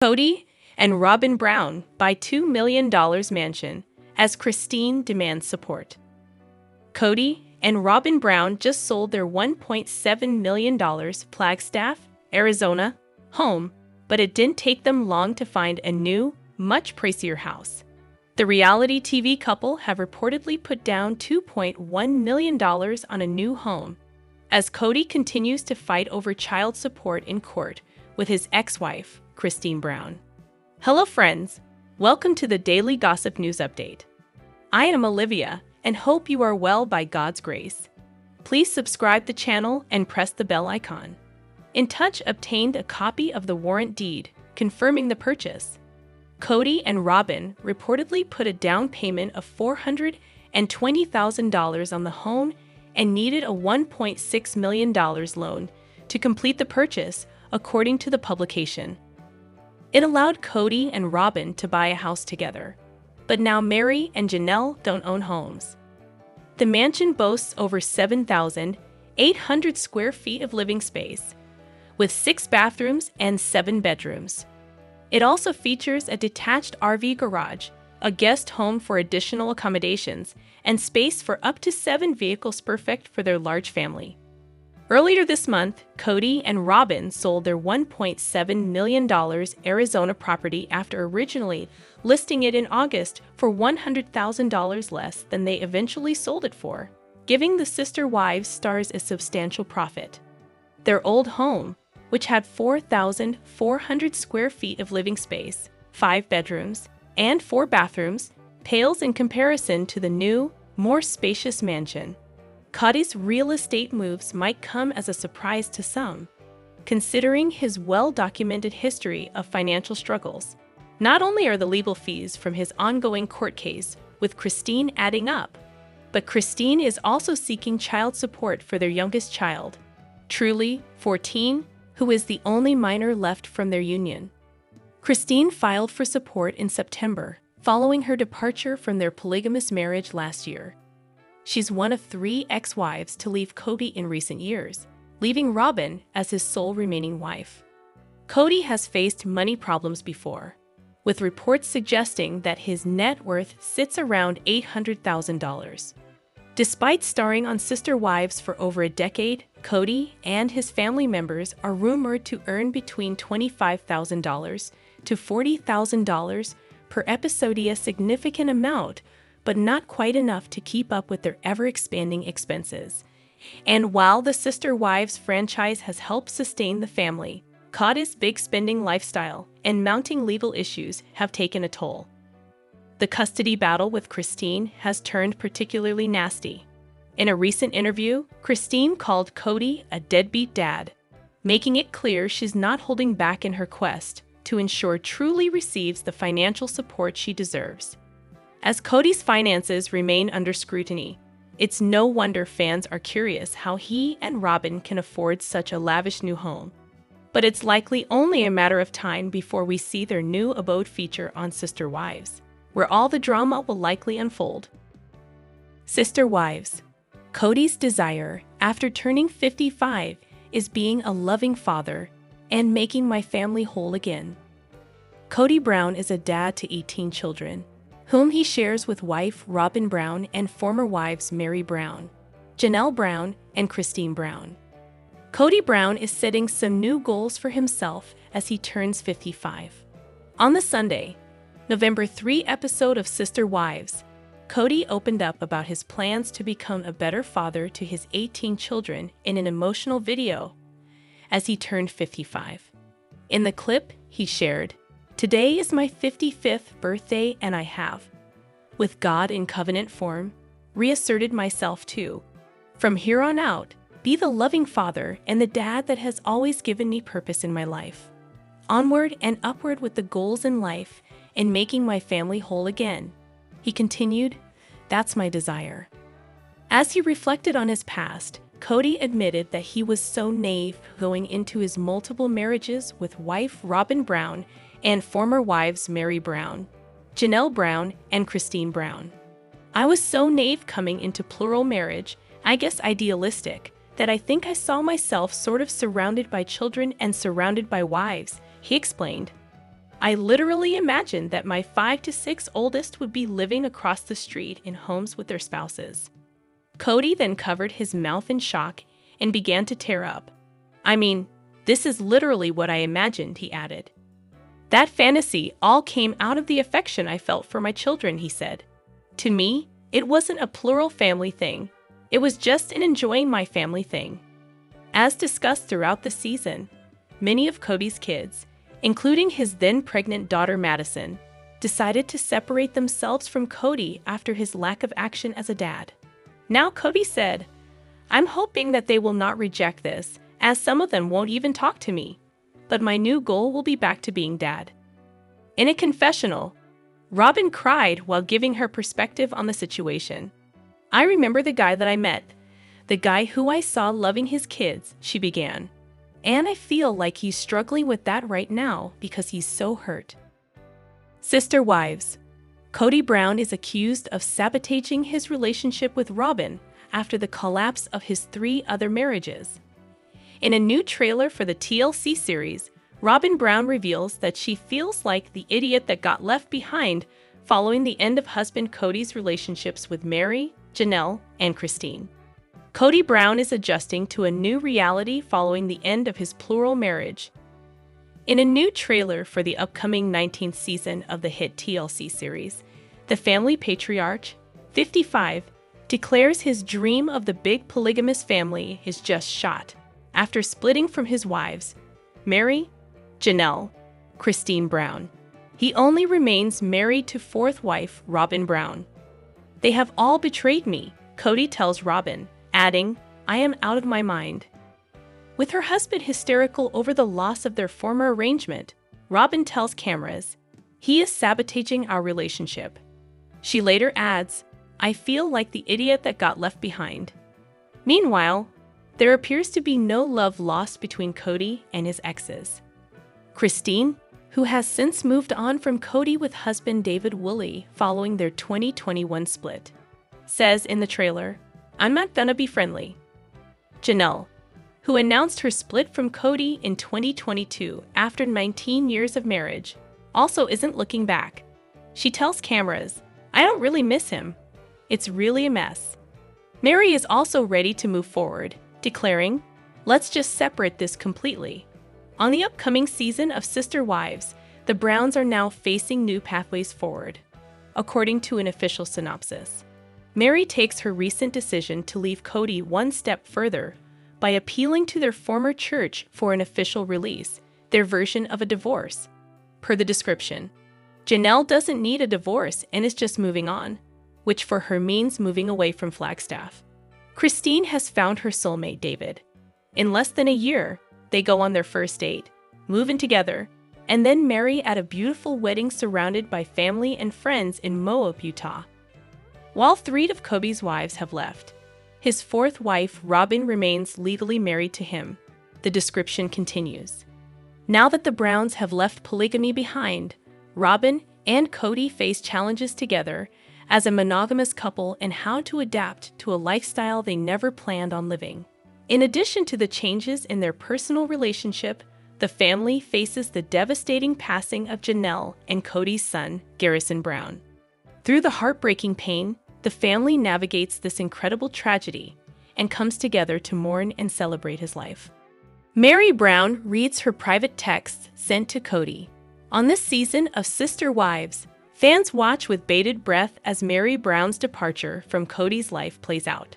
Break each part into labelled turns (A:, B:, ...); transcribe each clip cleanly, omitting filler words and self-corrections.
A: Kody and Robyn Brown buy $2 million mansion as Christine demands support. Kody and Robyn Brown just sold their $1.7 million Flagstaff, Arizona home, but it didn't take them long to find a new, much pricier house. The reality TV couple have reportedly put down $2.1 million on a new home, as Kody continues to fight over child support in court with his ex-wife, Christine Brown. Hello friends, welcome to the Daily Gossip News Update. I am Olivia and hope you are well by God's grace. Please subscribe the channel and press the bell icon. In Touch obtained a copy of the warrant deed confirming the purchase. Kody and Robyn reportedly put a down payment of $420,000 on the home and needed a $1.6 million loan to complete the purchase, according to the publication. It allowed Kody and Robyn to buy a house together, but now Mary and Janelle don't own homes. The mansion boasts over 7,800 square feet of living space, with 6 bathrooms and 7 bedrooms. It also features a detached RV garage, a guest home for additional accommodations, and space for up to 7 vehicles, perfect for their large family. Earlier this month, Kody and Robyn sold their $1.7 million Arizona property after originally listing it in August for $100,000 less than they eventually sold it for, giving the sister wives stars a substantial profit. Their old home, which had 4,400 square feet of living space, 5 bedrooms, and 4 bathrooms, pales in comparison to the new, more spacious mansion. Kody's real estate moves might come as a surprise to some, considering his well-documented history of financial struggles. Not only are the legal fees from his ongoing court case with Christine adding up, but Christine is also seeking child support for their youngest child, Truly, 14, who is the only minor left from their union. Christine filed for support in September, following her departure from their polygamous marriage last year. She's one of 3 ex-wives to leave Kody in recent years, leaving Robyn as his sole remaining wife. Kody has faced money problems before, with reports suggesting that his net worth sits around $800,000. Despite starring on Sister Wives for over a decade, Kody and his family members are rumored to earn between $25,000 to $40,000 per episode, a significant amount, but not quite enough to keep up with their ever-expanding expenses. And while the Sister Wives franchise has helped sustain the family, Kody's big spending lifestyle and mounting legal issues have taken a toll. The custody battle with Christine has turned particularly nasty. In a recent interview, Christine called Kody a deadbeat dad, making it clear she's not holding back in her quest to ensure Truly receives the financial support she deserves. As Kody's finances remain under scrutiny, it's no wonder fans are curious how he and Robyn can afford such a lavish new home. But it's likely only a matter of time before we see their new abode feature on Sister Wives, where all the drama will likely unfold. Sister Wives. Kody's desire, after turning 55, is being a loving father and making my family whole again. Kody Brown is a dad to 18 children, whom he shares with wife Robyn Brown and former wives Mary Brown, Janelle Brown, and Christine Brown. Kody Brown is setting some new goals for himself as he turns 55. On the Sunday, November 3 episode of Sister Wives, Kody opened up about his plans to become a better father to his 18 children in an emotional video as he turned 55. In the clip, he shared, "Today is my 55th birthday and I have, with God in covenant form, reasserted myself to, from here on out, be the loving father and the dad that has always given me purpose in my life. Onward and upward with the goals in life and making my family whole again." He continued, "That's my desire." As he reflected on his past, Kody admitted that he was so naive going into his multiple marriages with wife Robyn Brown and former wives Mary Brown, Janelle Brown, and Christine Brown. "I was so naive coming into plural marriage, I guess idealistic, that I think I saw myself sort of surrounded by children and surrounded by wives," he explained. I literally imagined that my 5 to 6 oldest would be living across the street in homes with their spouses. Kody then covered his mouth in shock and began to tear up. I mean, this is literally what I imagined, he added. That fantasy all came out of the affection I felt for my children, he said. To me, it wasn't a plural family thing. It was just an enjoying my family thing. As discussed throughout the season, many of Kody's kids, including his then-pregnant daughter Madison, decided to separate themselves from Kody after his lack of action as a dad. Now Kody said, "I'm hoping that they will not reject this, as some of them won't even talk to me. But my new goal will be back to being dad." In a confessional, Robyn cried while giving her perspective on the situation. "I remember the guy that I met, the guy who I saw loving his kids," she began. "And I feel like he's struggling with that right now because he's so hurt." Sister wives. Kody Brown is accused of sabotaging his relationship with Robyn after the collapse of his 3 other marriages. In a new trailer for the TLC series, Robyn Brown reveals that she feels like the idiot that got left behind following the end of husband Kody's relationships with Meri, Janelle, and Christine. Kody Brown is adjusting to a new reality following the end of his plural marriage. In a new trailer for the upcoming 19th season of the hit TLC series, the family patriarch, 55, declares his dream of the big polygamous family is just shot after splitting from his wives, Meri, Janelle, Christine Brown. He only remains married to 4th wife Robyn Brown. "They have all betrayed me," Kody tells Robyn, adding, "I am out of my mind." With her husband hysterical over the loss of their former arrangement, Robyn tells cameras, "He is sabotaging our relationship." She later adds, "I feel like the idiot that got left behind." Meanwhile, there appears to be no love lost between Kody and his exes. Christine, who has since moved on from Kody with husband David Woolley following their 2021 split, says in the trailer, "I'm not gonna be friendly." Janelle, who announced her split from Kody in 2022 after 19 years of marriage, also isn't looking back. She tells cameras, "I don't really miss him. It's really a mess." Meri is also ready to move forward, declaring, "Let's just separate this completely." On the upcoming season of Sister Wives, the Browns are now facing new pathways forward. According to an official synopsis, Meri takes her recent decision to leave Kody one step further by appealing to their former church for an official release, their version of a divorce. Per the description, Janelle doesn't need a divorce and is just moving on, which for her means moving away from Flagstaff. Christine has found her soulmate, David. In less than a year, they go on their first date, move in together, and then marry at a beautiful wedding surrounded by family and friends in Moab, Utah. While 3 of Kody's wives have left, his 4th wife, Robyn, remains legally married to him. The description continues. Now that the Browns have left polygamy behind, Robyn and Kody face challenges together as a monogamous couple and how to adapt to a lifestyle they never planned on living. In addition to the changes in their personal relationship, the family faces the devastating passing of Janelle and Kody's son, Garrison Brown. Through the heartbreaking pain, the family navigates this incredible tragedy and comes together to mourn and celebrate his life. Meri Brown reads her private texts sent to Kody. On this season of Sister Wives, fans watch with bated breath as Meri Brown's departure from Kody's life plays out.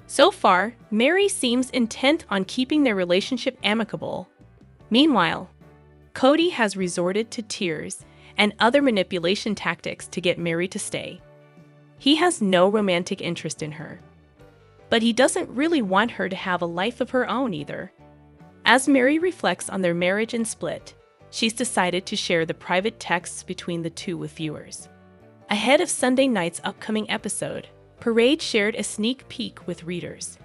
A: So far, Meri seems intent on keeping their relationship amicable. Meanwhile, Kody has resorted to tears and other manipulation tactics to get Meri to stay. He has no romantic interest in her. But he doesn't really want her to have a life of her own either. As Meri reflects on their marriage and split, she's decided to share the private texts between the two with viewers. Ahead of Sunday night's upcoming episode, Parade shared a sneak peek with readers.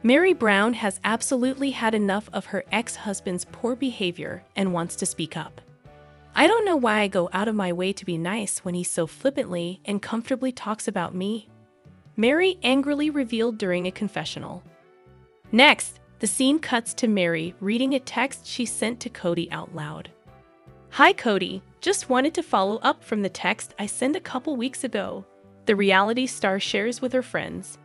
A: Meri Brown has absolutely had enough of her ex-husband's poor behavior and wants to speak up. "I don't know why I go out of my way to be nice when he so flippantly and comfortably talks about me," Meri angrily revealed during a confessional. Next, the scene cuts to Meri reading a text she sent to Kody out loud. "Hi Kody, Just wanted to follow up from the text I sent a couple weeks ago. The reality star shares with her friends.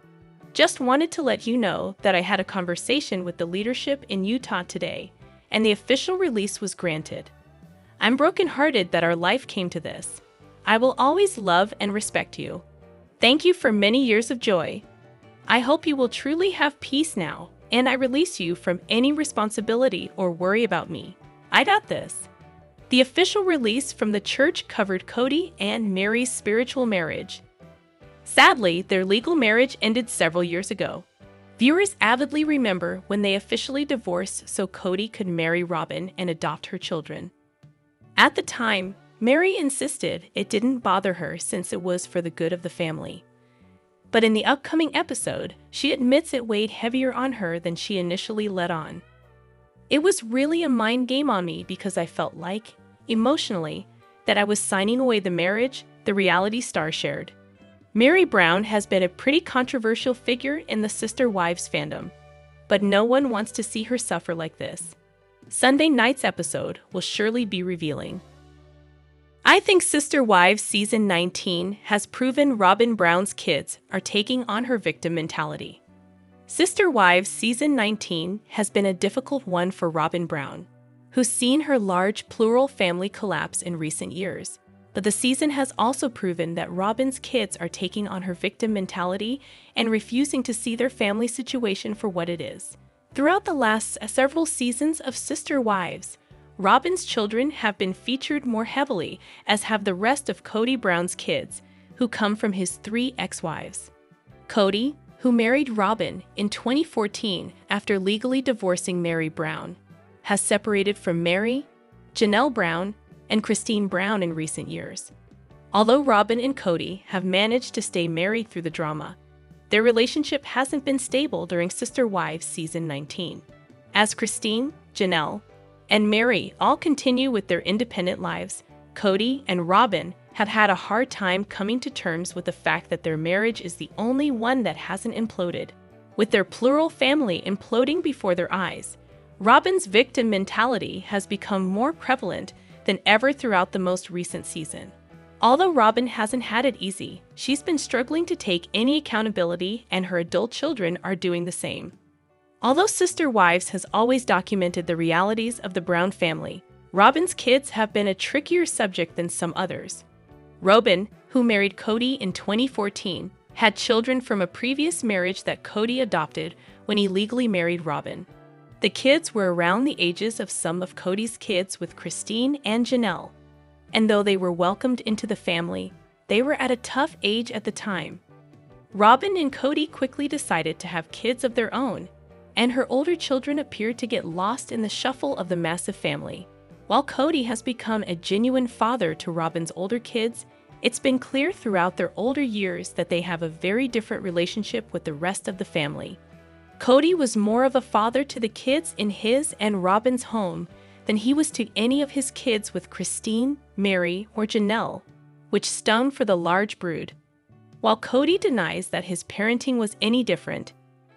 A: Just wanted to let you know that I had a conversation with the leadership in Utah today, and the official release was granted. I'm brokenhearted that our life came to this. I will always love and respect you. Thank you for many years of joy. I hope you will truly have peace now, and I release you from any responsibility or worry about me. I got this. The official release from the church covered Kody and Mary's spiritual marriage. Sadly, their legal marriage ended several years ago. Viewers avidly remember when they officially divorced so Kody could marry Robyn and adopt her children. At the time, Mary insisted it didn't bother her since it was for the good of the family. But in the upcoming episode, she admits it weighed heavier on her than she initially let on. It was really a mind game on me because I felt like, emotionally, that I was signing away the marriage the reality star shared. Mary Brown has been a pretty controversial figure in the Sister Wives fandom, but no one wants to see her suffer like this. Sunday night's episode will surely be revealing. I think Sister Wives Season 19 has proven Robyn Brown's kids are taking on her victim mentality. Sister Wives Season 19 has been a difficult one for Robyn Brown, who's seen her large plural family collapse in recent years. But the season has also proven that Robyn's kids are taking on her victim mentality and refusing to see their family situation for what it is. Throughout the last several seasons of Sister Wives, Robyn's children have been featured more heavily, as have the rest of Kody Brown's kids, who come from his 3 ex-wives. Kody, who married Robyn in 2014 after legally divorcing Mary Brown, has separated from Mary, Janelle Brown, and Christine Brown in recent years. Although Robyn and Kody have managed to stay married through the drama, their relationship hasn't been stable during Sister Wives Season 19. As Christine, Janelle, and Mary all continue with their independent lives, Kody and Robyn have had a hard time coming to terms with the fact that their marriage is the only one that hasn't imploded. With their plural family imploding before their eyes, Robyn's victim mentality has become more prevalent than ever throughout the most recent season. Although Robyn hasn't had it easy, she's been struggling to take any accountability, and her adult children are doing the same. Although Sister Wives has always documented the realities of the Brown family, Robyn's kids have been a trickier subject than some others. Robyn, who married Kody in 2014, had children from a previous marriage that Kody adopted when he legally married Robyn. The kids were around the ages of some of Kody's kids with Christine and Janelle, and though they were welcomed into the family, they were at a tough age at the time. Robyn and Kody quickly decided to have kids of their own, and her older children appeared to get lost in the shuffle of the massive family. While Kody has become a genuine father to Robyn's older kids, it's been clear throughout their older years that they have a very different relationship with the rest of the family. Kody was more of a father to the kids in his and Robyn's home than he was to any of his kids with Christine, Mary, or Janelle, which stung for the large brood. While Kody denies that his parenting was any different,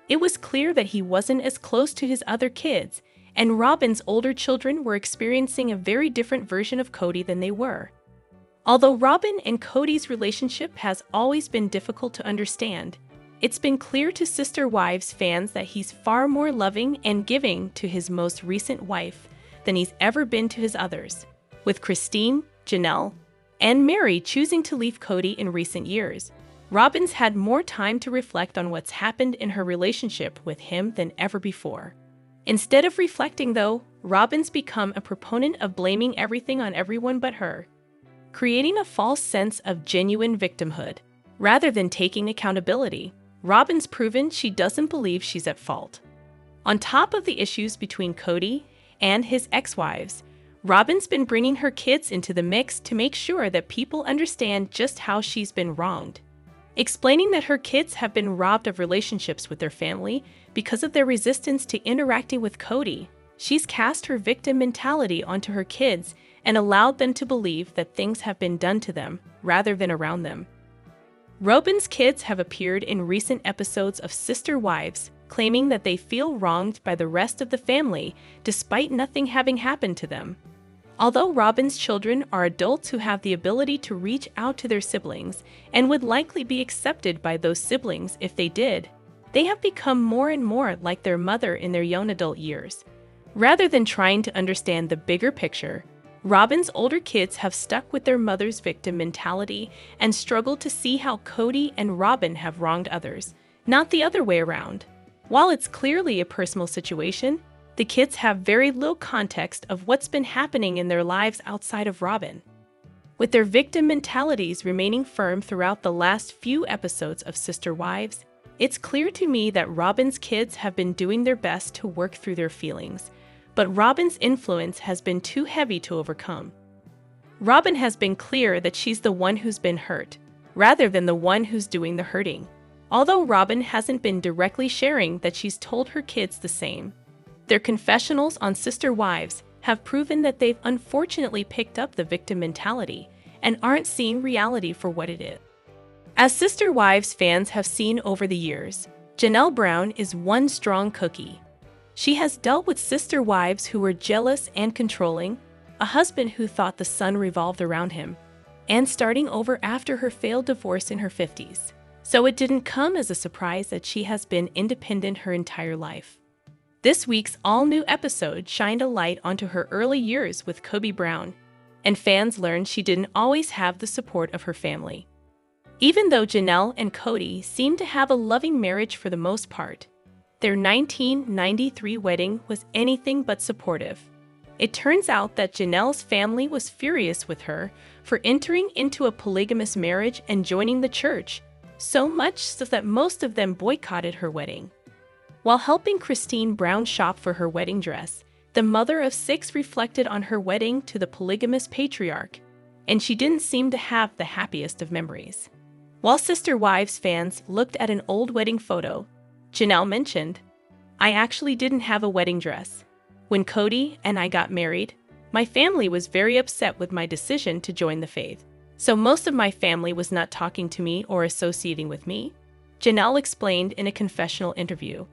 A: it was clear that he wasn't as close to his other kids, and Robyn's older children were experiencing a very different version of Kody than they were. Although Robyn and Kody's relationship has always been difficult to understand, it's been clear to Sister Wives fans that he's far more loving and giving to his most recent wife than he's ever been to his others, with Christine, Janelle, and Mary choosing to leave Kody in recent years. Robyn's had more time to reflect on what's happened in her relationship with him than ever before. Instead of reflecting, though, Robyn's become a proponent of blaming everything on everyone but her, creating a false sense of genuine victimhood. Rather than taking accountability, Robyn's proven she doesn't believe she's at fault. On top of the issues between Kody and his ex-wives, Robyn's been bringing her kids into the mix to make sure that people understand just how she's been wronged. Explaining that her kids have been robbed of relationships with their family because of their resistance to interacting with Kody, she's cast her victim mentality onto her kids and allowed them to believe that things have been done to them rather than around them. Robyn's kids have appeared in recent episodes of Sister Wives, claiming that they feel wronged by the rest of the family despite nothing having happened to them. Although Robyn's children are adults who have the ability to reach out to their siblings and would likely be accepted by those siblings if they did, they have become more and more like their mother in their young adult years. Rather than trying to understand the bigger picture, Robyn's older kids have stuck with their mother's victim mentality and struggled to see how Kody and Robyn have wronged others, not the other way around. While it's clearly a personal situation, the kids have very little context of what's been happening in their lives outside of Robyn. With their victim mentalities remaining firm throughout the last few episodes of Sister Wives, it's clear to me that Robyn's kids have been doing their best to work through their feelings, but Robyn's influence has been too heavy to overcome. Robyn has been clear that she's the one who's been hurt, rather than the one who's doing the hurting. Although Robyn hasn't been directly sharing that she's told her kids the same, their confessionals on Sister Wives have proven that they've unfortunately picked up the victim mentality and aren't seeing reality for what it is. As Sister Wives fans have seen over the years, Janelle Brown is one strong cookie. She has dealt with sister wives who were jealous and controlling, a husband who thought the sun revolved around him, and starting over after her failed divorce in her 50s. So it didn't come as a surprise that she has been independent her entire life. This week's all-new episode shined a light onto her early years with Kody Brown, and fans learned she didn't always have the support of her family. Even though Janelle and Kody seemed to have a loving marriage for the most part, their 1993 wedding was anything but supportive. It turns out that Janelle's family was furious with her for entering into a polygamous marriage and joining the church, so much so that most of them boycotted her wedding. While helping Christine Brown shop for her wedding dress, the mother of 6 reflected on her wedding to the polygamous patriarch, and she didn't seem to have the happiest of memories. While Sister Wives fans looked at an old wedding photo, Janelle mentioned, "I actually didn't have a wedding dress. When Kody and I got married, my family was very upset with my decision to join the faith. So most of my family was not talking to me or associating with me," Janelle explained in a confessional interview.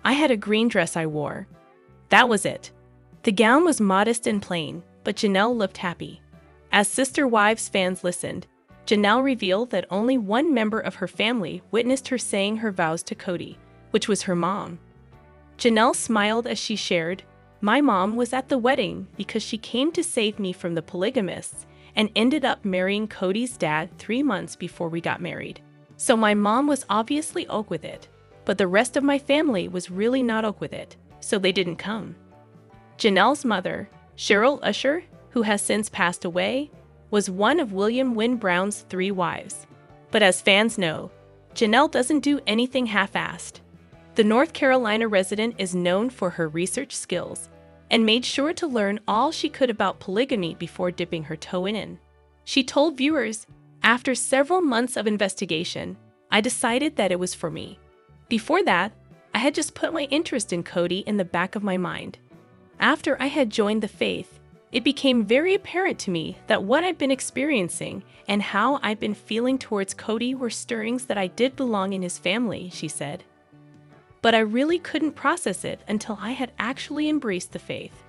A: "I had a green dress I wore. That was it." The gown was modest and plain, but Janelle looked happy. As Sister Wives fans listened, Janelle revealed that only one member of her family witnessed her saying her vows to Kody, which was her mom. Janelle smiled as she shared, "My mom was at the wedding because she came to save me from the polygamists and ended up marrying Kody's dad 3 months before we got married. So my mom was obviously ok with it, but the rest of my family was really not ok with it, so they didn't come." Janelle's mother, Cheryl Usher, who has since passed away, was one of William Wynne Brown's 3 wives. But as fans know, Janelle doesn't do anything half-assed. The North Carolina resident is known for her research skills and made sure to learn all she could about polygamy before dipping her toe in. She told viewers, "After several months of investigation, I decided that it was for me. Before that, I had just put my interest in Kody in the back of my mind. After I had joined the faith, it became very apparent to me that what I've been experiencing and how I've been feeling towards Kody were stirrings that I did belong in his family," she said. "But I really couldn't process it until I had actually embraced the faith.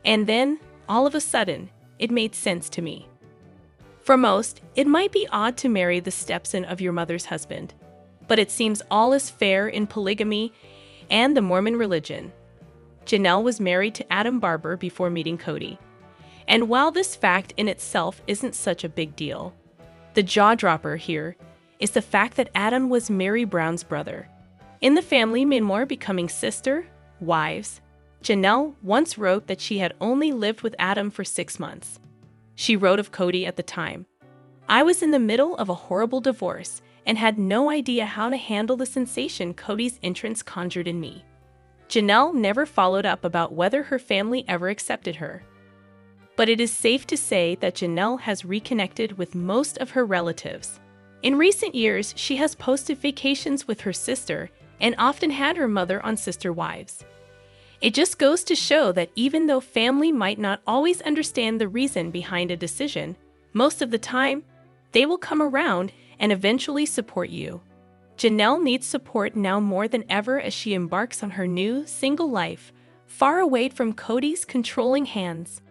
A: And then, all of a sudden, it made sense to me." For most, it might be odd to marry the stepson of your mother's husband, but it seems all is fair in polygamy and the Mormon religion. Janelle was married to Adam Barber before meeting Kody. And while this fact in itself isn't such a big deal, the jaw-dropper here is the fact that Adam was Mary Brown's brother. In the family memoir Becoming Sister Wives, Janelle once wrote that she had only lived with Adam for 6 months. She wrote of Kody at the time, "I was in the middle of a horrible divorce and had no idea how to handle the sensation Kody's entrance conjured in me." Janelle never followed up about whether her family ever accepted her. But it is safe to say that Janelle has reconnected with most of her relatives. In recent years, she has posted vacations with her sister and often had her mother on Sister Wives. It just goes to show that even though family might not always understand the reason behind a decision, most of the time, they will come around and eventually support you. Janelle needs support now more than ever as she embarks on her new, single life, far away from Kody's controlling hands.